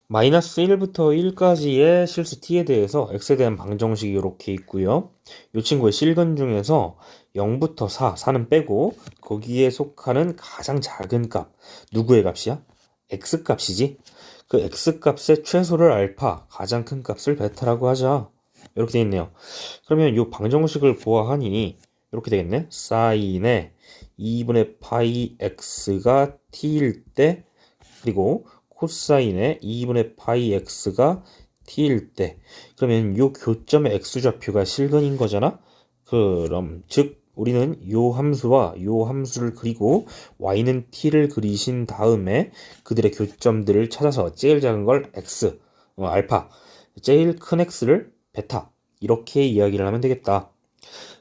마이너스 1부터 1까지의 실수 t에 대해서 x에 대한 방정식이 이렇게 있고요. 이 친구의 실근 중에서 0부터 4는 빼고 거기에 속하는 가장 작은 값, 누구의 값이야? x 값이지. 그 x 값의 최소를 알파, 가장 큰 값을 베타라고 하자. 이렇게 되어 있네요. 그러면 이 방정식을 보아하니 이렇게 되겠네. 사인의 2분의 파이 x가 t일 때, 그리고 코사인의 2분의 파이 x가 t일 때, 그러면 요 교점의 x좌표가 실근인 거잖아. 그럼 즉 우리는 요 함수와 요 함수를 그리고 y는 t를 그리신 다음에 그들의 교점들을 찾아서 제일 작은 걸 x, 알파, 제일 큰 x를 베타, 이렇게 이야기를 하면 되겠다.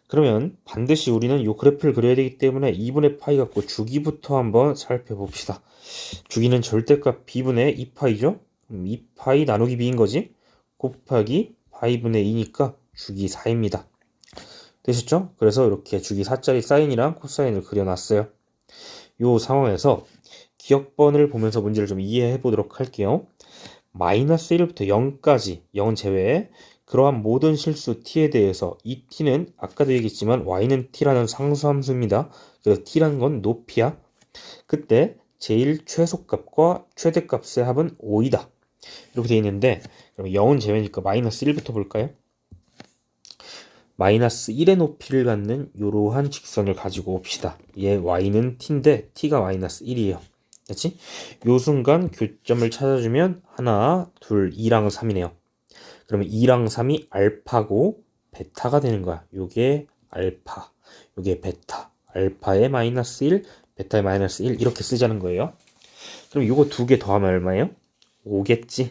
그러면 반드시 우리는 이 그래프를 그려야 되기 때문에 2분의 파이 갖고 주기부터 한번 살펴봅시다. 주기는 절대값 b분의 2파이죠? 2파이 나누기 b인 거지? 곱하기 파이분의 2니까 주기 4입니다. 되셨죠? 그래서 이렇게 주기 4짜리 사인이랑 코사인을 그려놨어요. 이 상황에서 기억번을 보면서 문제를 좀 이해해 보도록 할게요. 마이너스 1부터 0까지, 0은 제외에 그러한 모든 실수 t에 대해서 이 t는 아까도 얘기했지만 y는 t라는 상수함수입니다. 그래서 t라는 건 높이야. 그때 제일 최소값과 최대값의 합은 5이다. 이렇게 되어 있는데, 그럼 0은 제외니까 마이너스 1부터 볼까요? 마이너스 1의 높이를 갖는 이러한 직선을 가지고 옵시다. 얘 y는 t인데 t가 마이너스 1이에요. 그렇지? 요 순간 교점을 찾아주면 하나, 둘, 2랑 3이네요. 그러면 2랑 3이 알파고 베타가 되는 거야. 요게 알파, 요게 베타. 알파의 마이너스 1, 베타의 마이너스 1 이렇게 쓰자는 거예요. 그럼 요거 두 개 더하면 얼마예요? 5겠지.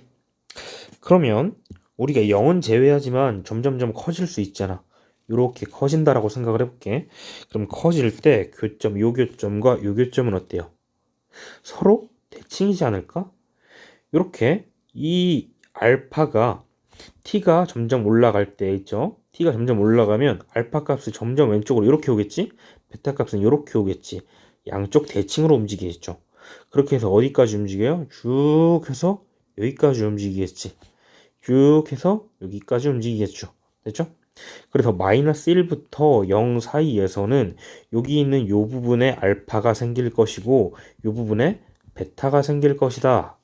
그러면 우리가 0은 제외하지만 점점점 커질 수 있잖아. 요렇게 커진다라고 생각을 해볼게. 그럼 커질 때 교점, 요 교점과 요 교점은 어때요? 서로 대칭이지 않을까? 요렇게 이 알파가 t가 점점 올라갈 때 있죠. t가 점점 올라가면 알파 값이 점점 왼쪽으로 이렇게 오겠지. 베타 값은 이렇게 오겠지. 양쪽 대칭으로 움직이겠죠. 그렇게 해서 어디까지 움직여요? 쭉 해서 여기까지 움직이겠지. 쭉 해서 여기까지 움직이겠죠. 됐죠? 그래서 마이너스 1부터 0 사이에서는 여기 있는 요 부분에 알파가 생길 것이고 요 부분에 베타가 생길 것이다.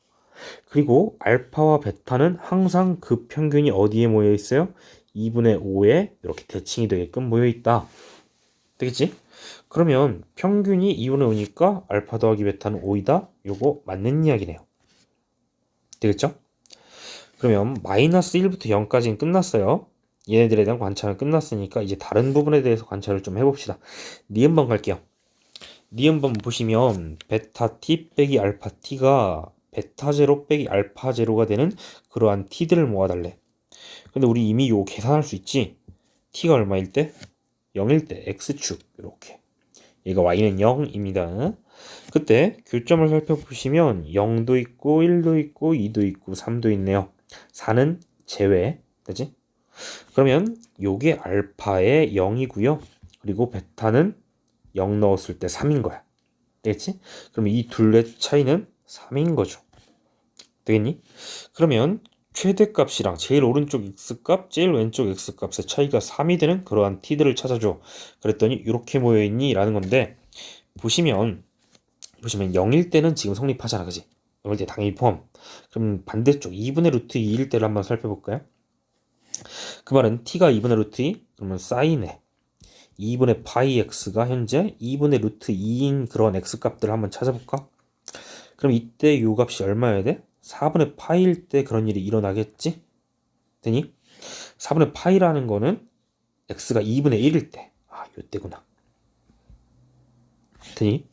그리고 알파와 베타는 항상 그 평균이 어디에 모여 있어요? 2분의 5에 이렇게 대칭이 되게끔 모여 있다. 되겠지? 그러면 평균이 2분의 5니까 알파 더하기 베타는 5이다. 요거 맞는 이야기네요. 되겠죠? 그러면 마이너스 1부터 0까지는 끝났어요. 얘네들에 대한 관찰은 끝났으니까 이제 다른 부분에 대해서 관찰을 좀 해봅시다. 니은번 갈게요. 니은번 보시면 베타 t 빼기 알파 t가 베타 제로 빼기 알파 제로가 되는 그러한 t들을 모아달래. 근데 우리 이미 요 계산할 수 있지. t가 얼마일 때? 0일 때 x축 이렇게. 얘가 y는 0입니다. 그때 교점을 살펴보시면 0도 있고 1도 있고 2도 있고 3도 있네요. 4는 제외. 그지? 그러면 요게 알파의 0이고요. 그리고 베타는 0 넣었을 때 3인 거야. 되겠지? 그럼 이 둘의 차이는 3인 거죠. 되겠니? 그러면 최대값이랑 제일 오른쪽 x값, 제일 왼쪽 x값의 차이가 3이 되는 그러한 t들을 찾아줘. 그랬더니 이렇게 모여있니? 라는 건데 보시면 0일 때는 지금 성립하잖아. 그지? 0일 때 당연히 포함. 그럼 반대쪽 2분의 루트 2일 때를 한번 살펴볼까요? 그 말은 t가 2분의 루트 2? 그러면 사인에 2분의 파이 x가 현재 2분의 루트 2인 그런 x값들을 한번 찾아볼까? 그럼 이때 요 값이 얼마여야 돼? 4분의 파이일 때 그런 일이 일어나겠지? 되니? 4분의 파이라는 거는 x가 2분의 1일 때. 아, 요때구나. 되니?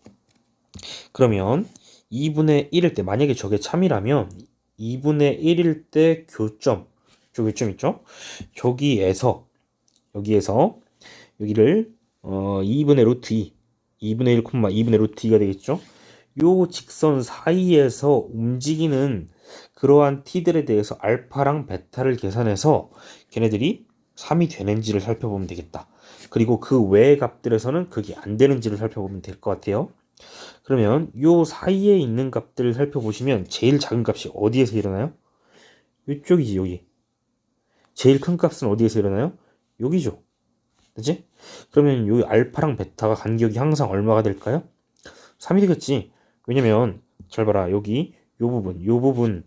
그러면 2분의 1일 때 만약에 저게 참이라면 2분의 1일 때 교점, 저 교점 있죠? 여기에서 여기를 2분의 루트 2, 2분의 1, 2분의 루트 2가 되겠죠? 요 직선 사이에서 움직이는 그러한 t들에 대해서 알파랑 베타를 계산해서 걔네들이 3이 되는지를 살펴보면 되겠다. 그리고 그 외의 값들에서는 그게 안 되는지를 살펴보면 될 것 같아요. 그러면 요 사이에 있는 값들을 살펴보시면 제일 작은 값이 어디에서 일어나요? 이쪽이지 여기. 제일 큰 값은 어디에서 일어나요? 여기죠. 그치? 그러면 요 알파랑 베타가 간격이 항상 얼마가 될까요? 3이 되겠지. 왜냐면 잘 봐라. 여기 요 부분이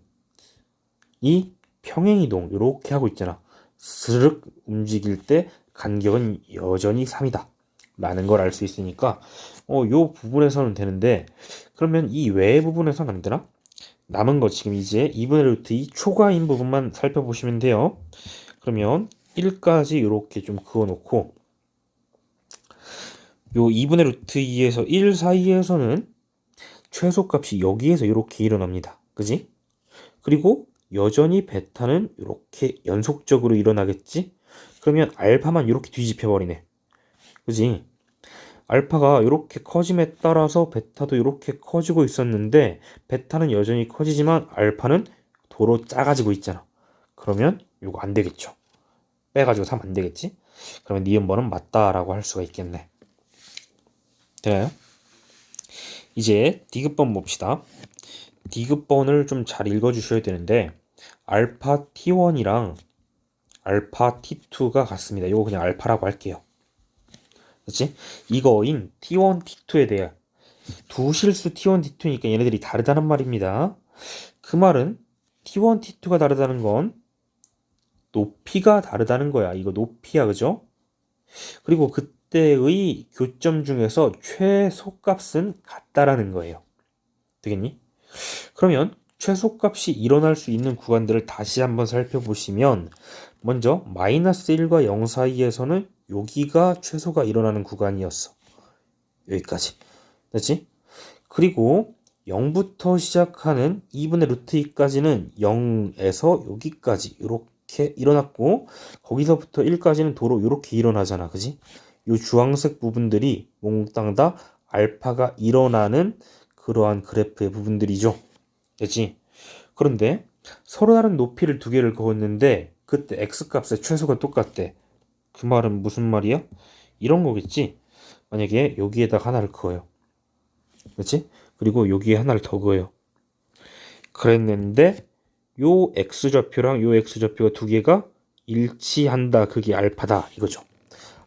평행이동 이렇게 하고 있잖아. 스르륵 움직일 때 간격은 여전히 3이다 라는 걸 알 수 있으니까 요 부분에서는 되는데, 그러면 이 외의 부분에서는 안 되나? 남은 거 지금 이제 2분의 루트 2 초과인 부분만 살펴보시면 돼요. 그러면 1까지 이렇게 좀 그어놓고, 요 2분의 루트 2에서 1 사이에서는 최소값이 여기에서 이렇게 일어납니다. 그지? 그리고 여전히 베타는 이렇게 연속적으로 일어나겠지? 그러면 알파만 이렇게 뒤집혀 버리네. 그지? 알파가 이렇게 커짐에 따라서 베타도 이렇게 커지고 있었는데, 베타는 여전히 커지지만 알파는 도로 작아지고 있잖아. 그러면 이거 안 되겠죠. 빼가지고 3 안 되겠지? 그러면 니은번은 맞다라고 할 수가 있겠네. 되나요? 이제 디귿번 봅시다. 디귿번을 좀 잘 읽어주셔야 되는데, 알파 T1이랑 알파 T2가 같습니다. 이거 그냥 알파라고 할게요. 그렇지? 이거인 T1, T2에 대해 두 실수 T1, T2니까 얘네들이 다르다는 말입니다. 그 말은 T1, T2가 다르다는 건 높이가 다르다는 거야. 이거 높이야, 그죠? 그리고 그때의 교점 중에서 최소값은 같다라는 거예요. 되겠니? 그러면 최소값이 일어날 수 있는 구간들을 다시 한번 살펴보시면, 먼저 마이너스 1과 0 사이에서는 여기가 최소가 일어나는 구간이었어. 여기까지. 됐지? 그리고 0부터 시작하는 2분의 루트 2까지는 0에서 여기까지 이렇게 일어났고, 거기서부터 1까지는 도로 이렇게 일어나잖아. 그지? 이 주황색 부분들이 몽땅 다 알파가 일어나는 그러한 그래프의 부분들이죠. 됐지? 그런데 서로 다른 높이를 두 개를 그었는데 그때 x값의 최소가 똑같대. 그 말은 무슨 말이야? 이런 거겠지? 만약에 여기에다 하나를 그어요. 그렇지? 그리고 여기에 하나를 더 그어요. 그랬는데 요 x좌표랑 요 x좌표가 두 개가 일치한다. 그게 알파다. 이거죠.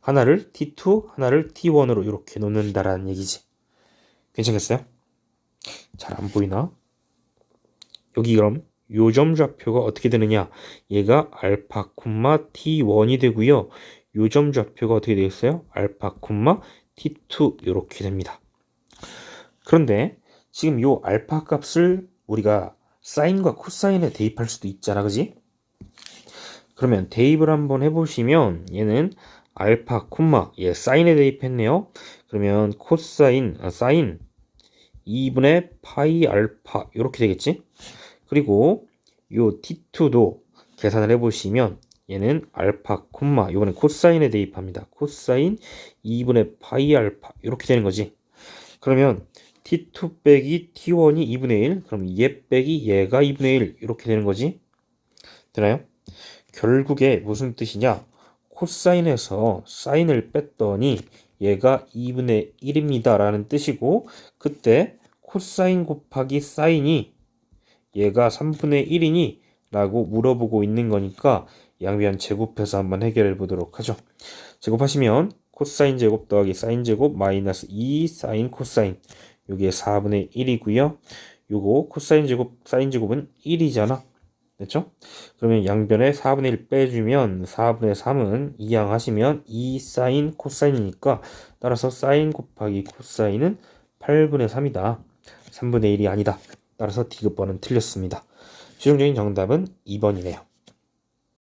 하나를 t2, 하나를 t1으로 이렇게 놓는다라는 얘기지. 괜찮겠어요? 잘 안 보이나? 여기 그럼 요점 좌표가 어떻게 되느냐? 얘가 알파 콤마 t1이 되고요. 요점 좌표가 어떻게 되겠어요? 알파 콤마 t2 이렇게 됩니다. 그런데 지금 요 알파 값을 우리가 사인과 코사인에 대입할 수도 있잖아, 그지? 그러면 대입을 한번 해보시면 얘는 알파 콤마 얘 사인에 대입했네요. 그러면 코사인 사인 2분의 파이 알파 이렇게 되겠지? 그리고 요 t2도 계산을 해보시면 얘는 알파 콤마 이번엔 코사인에 대입합니다. 코사인 2분의 파이 알파 이렇게 되는 거지. 그러면 t2 빼기 t1이 2분의 1, 그럼 얘 빼기 얘가 2분의 1 이렇게 되는 거지. 되나요? 결국에 무슨 뜻이냐? 코사인에서 사인을 뺐더니 얘가 2분의 1입니다 라는 뜻이고, 그때 코사인 곱하기 사인이 얘가 3분의 1이니? 라고 물어보고 있는 거니까 양변 제곱해서 한번 해결해 보도록 하죠. 제곱하시면 코사인 제곱 더하기 사인 제곱 마이너스 2 사인 코사인, 요게 4분의 1이고요. 요거 코사인 제곱 사인 제곱은 1이잖아. 됐죠? 그러면 양변에 4분의 1 빼주면 4분의 3은 이항하시면 2 사인 코사인이니까, 따라서 사인 곱하기 코사인은 8분의 3이다. 3분의 1이 아니다. 따라서 디귿번은 틀렸습니다. 최종적인 정답은 2번이네요.